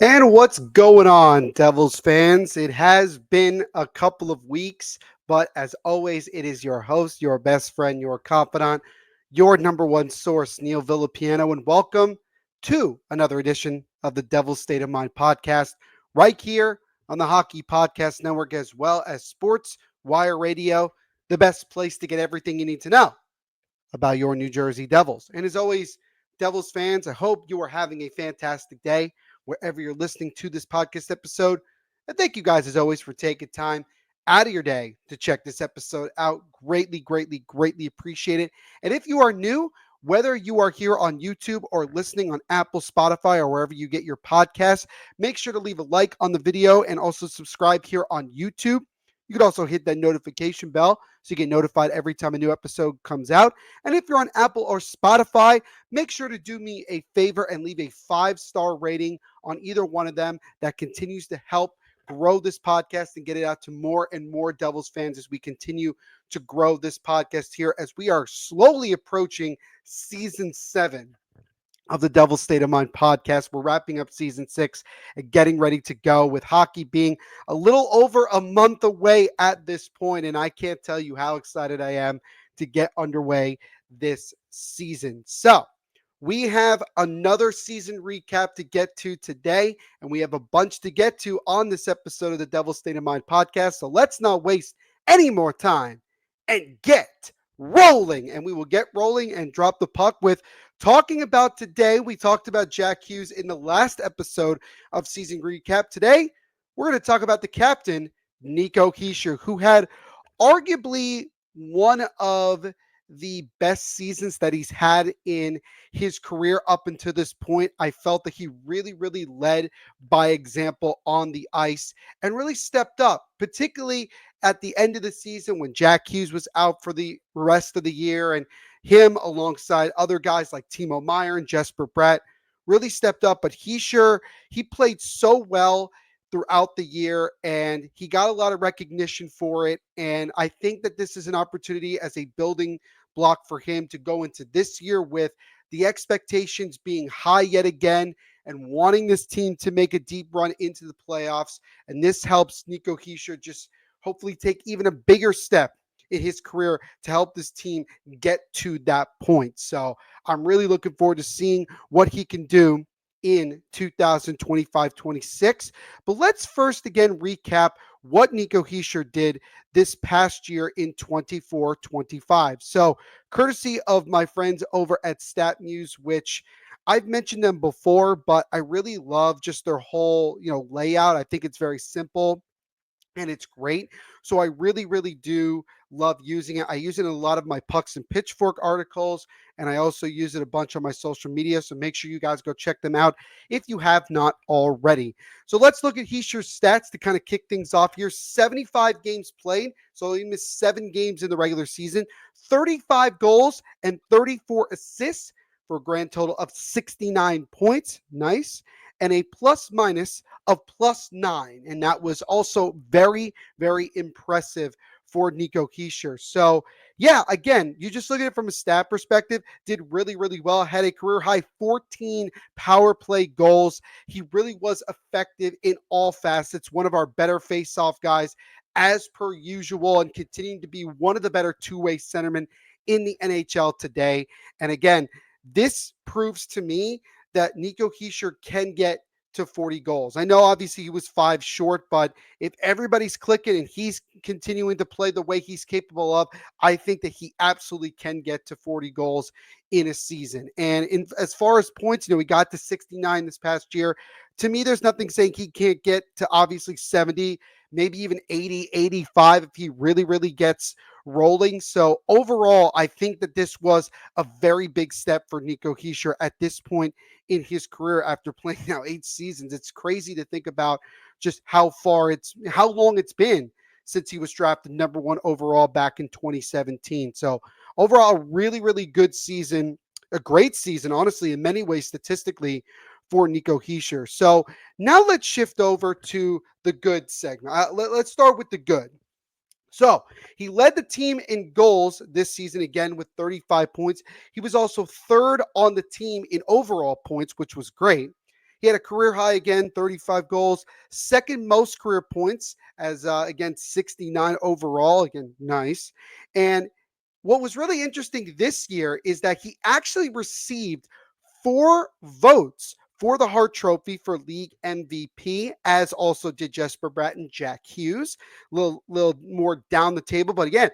And what's going on, Devils fans? It has been a couple of weeks, but as always, it is your host, your best friend, your confidant, your number one source, Neil Villapiano, and welcome to another edition of the Devil's State of Mind podcast, right here on the Hockey Podcast Network, as well as Sports Wire Radio, the best place to get everything you need to know about your New Jersey Devils. And as always, Devils fans, I hope you are having a fantastic day wherever you're listening to this podcast episode. And thank you guys, as always, for taking time out of your day to check this episode out. Greatly, greatly, greatly appreciate it. And if you are new, whether you are here on YouTube or listening on Apple, Spotify, or wherever you get your podcasts, make sure to leave a like on the video and also subscribe here on YouTube. You could also hit that notification bell so you get notified every time a new episode comes out. And if you're on Apple or Spotify, make sure to do me a favor and leave a 5-star rating on either one of them. That continues to help grow this podcast and get it out to more and more Devils fans as we continue to grow this podcast here as we are slowly approaching season 7 of the Devil's State of Mind podcast. We're wrapping up season 6 and getting ready to go, with hockey being a little over a month away at this point. And I can't tell you how excited I am to get underway this season. So, we have another season recap to get to today, and we have a bunch to get to on this episode of the Devil's State of Mind podcast. So let's not waste any more time and get rolling. And we will get rolling and drop the puck with talking about today. We talked about Jack Hughes in the last episode of season recap. Today, we're going to talk about the captain, Nico Hischier, who had arguably one of the best seasons that he's had in his career up until this point. I felt that he really, really led by example on the ice and really stepped up, particularly at the end of the season when Jack Hughes was out for the rest of the year, and him alongside other guys like Timo Meyer and Jesper Bratt really stepped up. But he played so well throughout the year, and he got a lot of recognition for it. And I think that this is an opportunity as a building block for him to go into this year with the expectations being high yet again and wanting this team to make a deep run into the playoffs. And this helps Nico Hischier just hopefully take even a bigger step in his career to help this team get to that point. So I'm really looking forward to seeing what he can do in 2025-26. But let's first again recap what Nico Hischier did this past year in 24-25. So, courtesy of my friends over at StatMuse, which I've mentioned them before, but I really love just their whole, layout. I think it's very simple and it's great. So I really, really do love using it. I use it in a lot of my Pucks and Pitchfork articles, and I also use it a bunch on my social media. So make sure you guys go check them out if you have not already. So let's look at Hischier's stats to kind of kick things off here. 75 games played, so he missed 7 games in the regular season, 35 goals and 34 assists for a grand total of 69 points. Nice. And a plus minus of +9. And that was also very, very impressive for Nico Hischier. So, yeah, again, you just look at it from a stat perspective, did really, really well. Had a career high 14 power play goals. He really was effective in all facets. One of our better face-off guys, as per usual, and continuing to be one of the better two-way centermen in the NHL today. And again, this proves to me that Nico Hischier can get to 40 goals. I know obviously he was 5 short, but if everybody's clicking and he's continuing to play the way he's capable of, I think that he absolutely can get to 40 goals in a season. And as far as points, he got to 69 this past year. To me, there's nothing saying he can't get to obviously 70, maybe even 80, 85 if he really, really gets rolling. So overall, I think that this was a very big step for Nico Hischier at this point in his career after playing now 8 seasons. It's crazy to think about just how long it's been since he was drafted number 1 overall back in 2017. So overall, a really, really good season, a great season, honestly, in many ways, statistically, for Nico Hischier. So now let's shift over to the good segment. Let's start with the good. So he led the team in goals this season again with 35 points. He was also third on the team in overall points, which was great. He had a career high again, 35 goals, second most career points as again 69 overall. Again, nice. And what was really interesting this year is that he actually received 4 votes for the Hart Trophy for league MVP, as also did Jesper Bratt and Jack Hughes. A little more down the table, but again,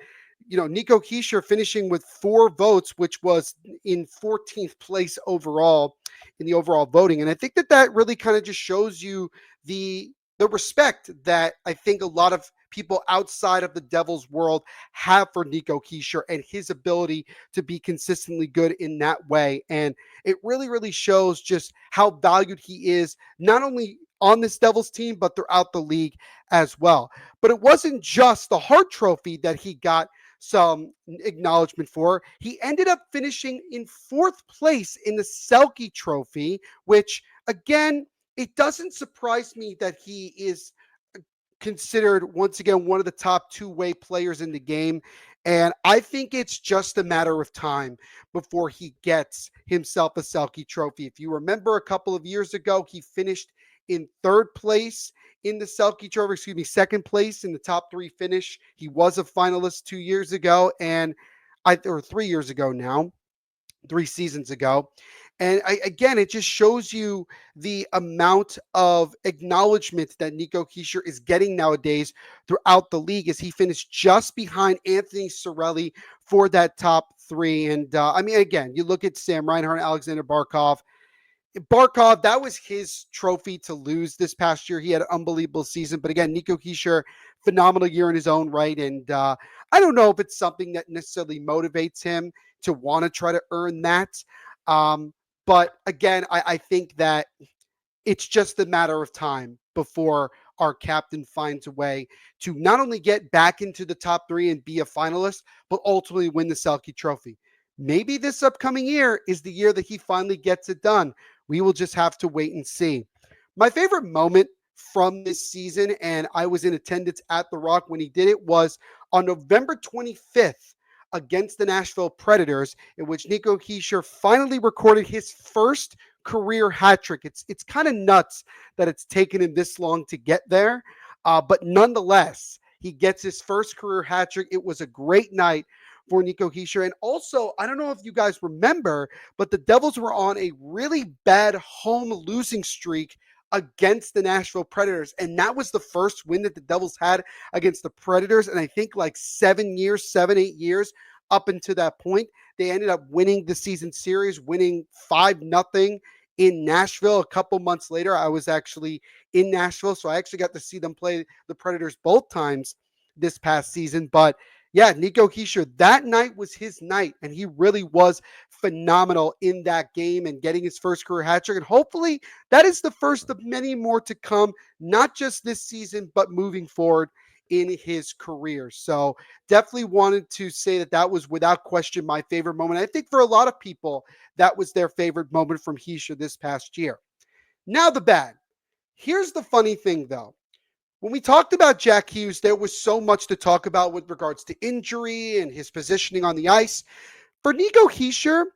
Nico Hischier finishing with 4 votes, which was in 14th place overall in the overall voting. And I think that really kind of just shows you the the respect that I think a lot of people outside of the Devils world have for Nico Hischier and his ability to be consistently good in that way. And it really, really shows just how valued he is, not only on this Devils team, but throughout the league as well. But it wasn't just the Hart Trophy that he got some acknowledgement for. He ended up finishing in 4th place in the Selke Trophy, which again, it doesn't surprise me that he is considered once again one of the top two-way players in the game. And I think it's just a matter of time before he gets himself a Selke trophy. If you remember a couple of years ago, he finished in 3rd place in the Selke trophy, excuse me, 2nd place in the top 3 finish. He was a finalist 2 years ago or 3 years ago now, 3 seasons ago. And again, it just shows you the amount of acknowledgement that Nico Hischier is getting nowadays throughout the league as he finished just behind Anthony Cirelli for that top 3. And I mean, again, you look at Sam Reinhart, Alexander Barkov, that was his trophy to lose this past year. He had an unbelievable season. But again, Nico Hischier, phenomenal year in his own right. And I don't know if it's something that necessarily motivates him to want to try to earn that. But again, I think that it's just a matter of time before our captain finds a way to not only get back into the top 3 and be a finalist, but ultimately win the Selke Trophy. Maybe this upcoming year is the year that he finally gets it done. We will just have to wait and see. My favorite moment from this season, and I was in attendance at the Rock when he did it, was on November 25th against the Nashville Predators, in which Nico Hischier finally recorded his first career hat trick. It's kind of nuts that it's taken him this long to get there, but nonetheless, he gets his first career hat trick. It was a great night for Nico Hischier. And also, I don't know if you guys remember, but the Devils were on a really bad home losing streak against the Nashville Predators. And that was the first win that the Devils had against the Predators. And I think like 7, 8 years up until that point. They ended up winning the season series, winning 5-0 in Nashville. A couple months later, I was actually in Nashville. So I actually got to see them play the Predators both times this past season. But yeah, Nico Hischier, that night was his night, and he really was phenomenal in that game and getting his first career hat trick. And hopefully that is the first of many more to come, not just this season, but moving forward in his career. So definitely wanted to say that was without question my favorite moment. I think for a lot of people, that was their favorite moment from Hischier this past year. Now the bad. Here's the funny thing, though. When we talked about Jack Hughes, there was so much to talk about with regards to injury and his positioning on the ice. For Nico Hischier,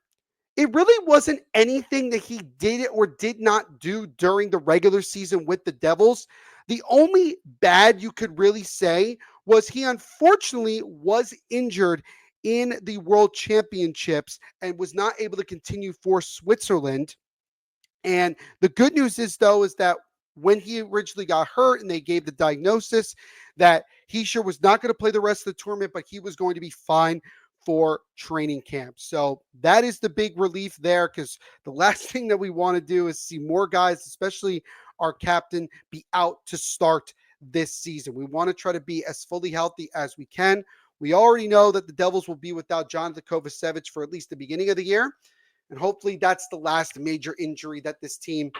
it really wasn't anything that he did or did not do during the regular season with the Devils. The only bad you could really say was he unfortunately was injured in the World Championships and was not able to continue for Switzerland. And the good news is, though, is that when he originally got hurt and they gave the diagnosis that he sure was not going to play the rest of the tournament, but he was going to be fine for training camp. So that is the big relief there, because the last thing that we want to do is see more guys, especially our captain, be out to start this season. We want to try to be as fully healthy as we can. We already know that the Devils will be without Jonathan Kovacevic for at least the beginning of the year. And hopefully that's the last major injury that this team,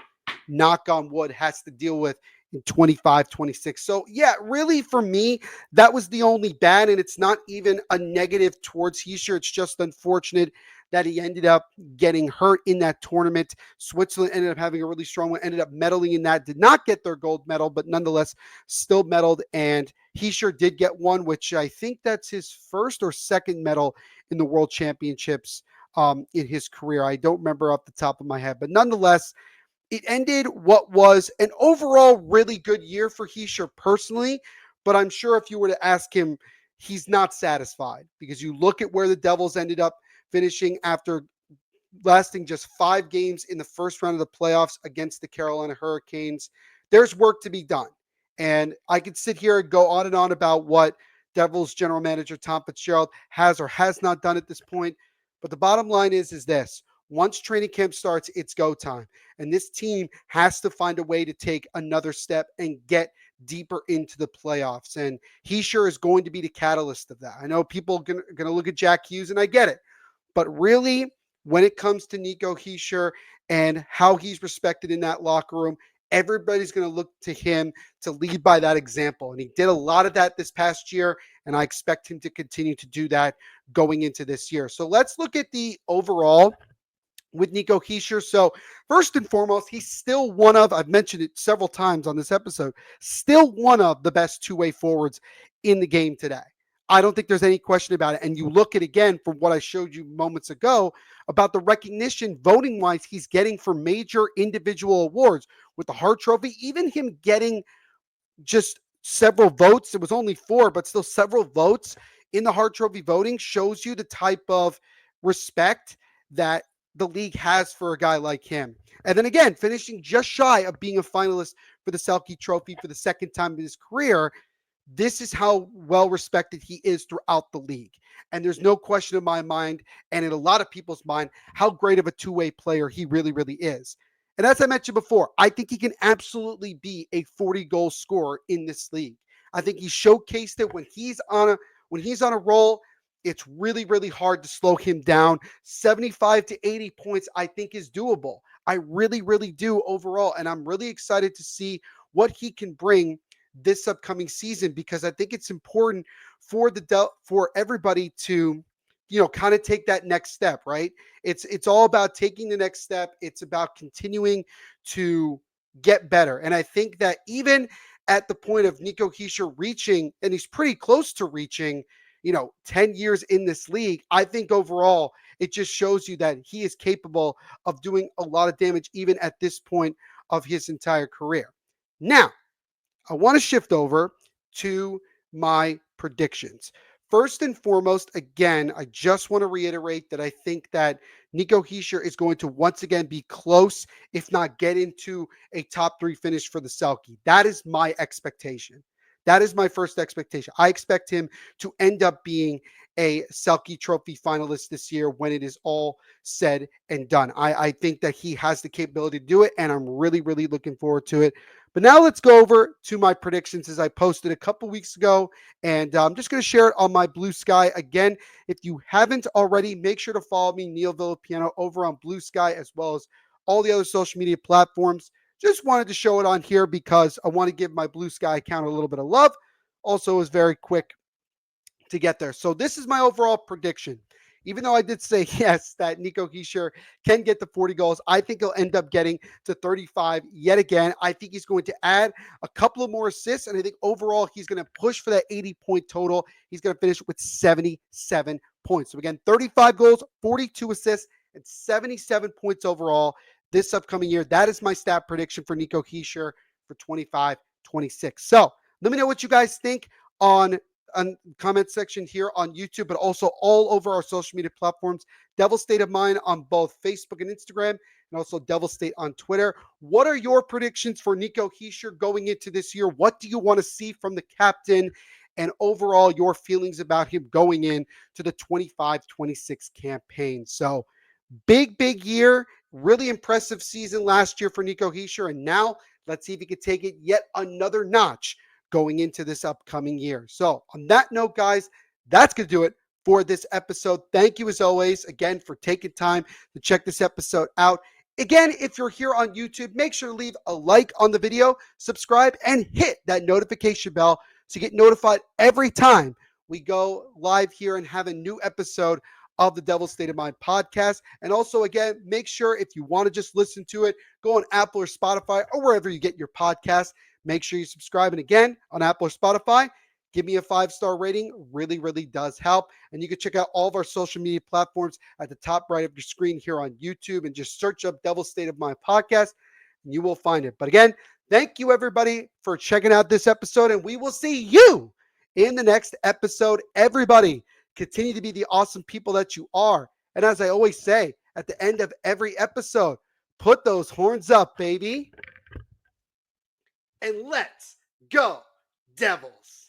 knock on wood, has to deal with in 25, 26. So yeah, really for me, that was the only bad. And it's not even a negative towards Hischier. It's just unfortunate that he ended up getting hurt in that tournament. Switzerland ended up having a really strong one, ended up medaling in that, did not get their gold medal, but nonetheless still medaled. And Hischier did get one, which I think that's his first or second medal in the World Championships in his career. I don't remember off the top of my head, but nonetheless, it ended what was an overall really good year for Hischier personally. But I'm sure if you were to ask him, he's not satisfied because you look at where the Devils ended up finishing after lasting just 5 games in the first round of the playoffs against the Carolina Hurricanes. There's work to be done. And I could sit here and go on and on about what Devils general manager Tom Fitzgerald has or has not done at this point. But the bottom line is this. Once training camp starts, it's go time. And this team has to find a way to take another step and get deeper into the playoffs. And he sure is going to be the catalyst of that. I know people are going to look at Jack Hughes, and I get it. But really, when it comes to Nico Hischier and how he's respected in that locker room, everybody's going to look to him to lead by that example. And he did a lot of that this past year, and I expect him to continue to do that going into this year. So let's look at the overall with Nico Hischier. So first and foremost, he's still one of, I've mentioned it several times on this episode, still one of the best two-way forwards in the game today. I don't think there's any question about it. And you look at, again, from what I showed you moments ago about the recognition voting wise he's getting for major individual awards with the Hart Trophy, even him getting just several votes. It was only 4, but still several votes in the Hart Trophy voting shows you the type of respect that the league has for a guy like him. And then again, finishing just shy of being a finalist for the Selke Trophy for the second time in his career. This is how well respected he is throughout the league. And there's no question in my mind, and in a lot of people's mind, how great of a two-way player he really, really is. And as I mentioned before, I think he can absolutely be a 40-goal scorer in this league. I think he showcased it when he's on a roll. It's really, really hard to slow him down. 75 to 80 points, I think, is doable. I really, really do overall. And I'm really excited to see what he can bring this upcoming season because I think it's important for everybody to kind of take that next step, right? It's all about taking the next step. It's about continuing to get better. And I think that even at the point of Nico Hischier reaching, and he's pretty close to reaching, 10 years in this league, I think overall it just shows you that he is capable of doing a lot of damage even at this point of his entire career. Now, I want to shift over to my predictions. First and foremost, again, I just want to reiterate that I think that Nico Hischier is going to once again be close, if not get into a top 3 finish for the Selke. That is my expectation. That is my first expectation. I expect him to end up being a Selke Trophy finalist this year when it is all said and done. I think that he has the capability to do it, and I'm really, really looking forward to it. But now let's go over to my predictions as I posted a couple weeks ago. And I'm just going to share it on my Blue Sky. Again, if you haven't already, make sure to follow me, Neil Villapiano, over on Blue Sky, as well as all the other social media platforms. Just wanted to show it on here because I want to give my Blue Sky account a little bit of love. Also, it was very quick to get there. So this is my overall prediction. Even though I did say yes that Nico Hischier can get to 40 goals, I think he'll end up getting to 35 yet again. I think he's going to add a couple of more assists, and I think overall he's going to push for that 80-point total. He's going to finish with 77 points. So again, 35 goals, 42 assists, and 77 points overall this upcoming year. That is my stat prediction for Nico Hischier for 25-26. So let me know what you guys think on comment section here on YouTube, but also all over our social media platforms. Devil State of Mind on both Facebook and Instagram, and also Devil State on Twitter. What are your predictions for Nico Hischier going into this year? What do you want to see from the captain? And overall, your feelings about him going in to the 25-26 campaign. So big year, really impressive season last year for Nico Hischier. And now let's see if he can take it yet another notch going into this upcoming year. So on that note, guys, that's going to do it for this episode. Thank you as always, again, for taking time to check this episode out. Again, if you're here on YouTube, make sure to leave a like on the video, subscribe, and hit that notification bell so you get notified every time we go live here and have a new episode of the Devil State of Mind podcast. And also, again, make sure if you want to just listen to it, go on Apple or Spotify or wherever you get your podcast. Make sure you subscribe. And again, on Apple or Spotify, give me a 5-star rating. Really, really does help. And you can check out all of our social media platforms at the top right of your screen here on YouTube and just search up Devil State of Mind podcast. and you will find it. But again, thank you everybody for checking out this episode, and we will see you in the next episode. Everybody, continue to be the awesome people that you are. And as I always say at the end of every episode, put those horns up, baby. And let's go, Devils.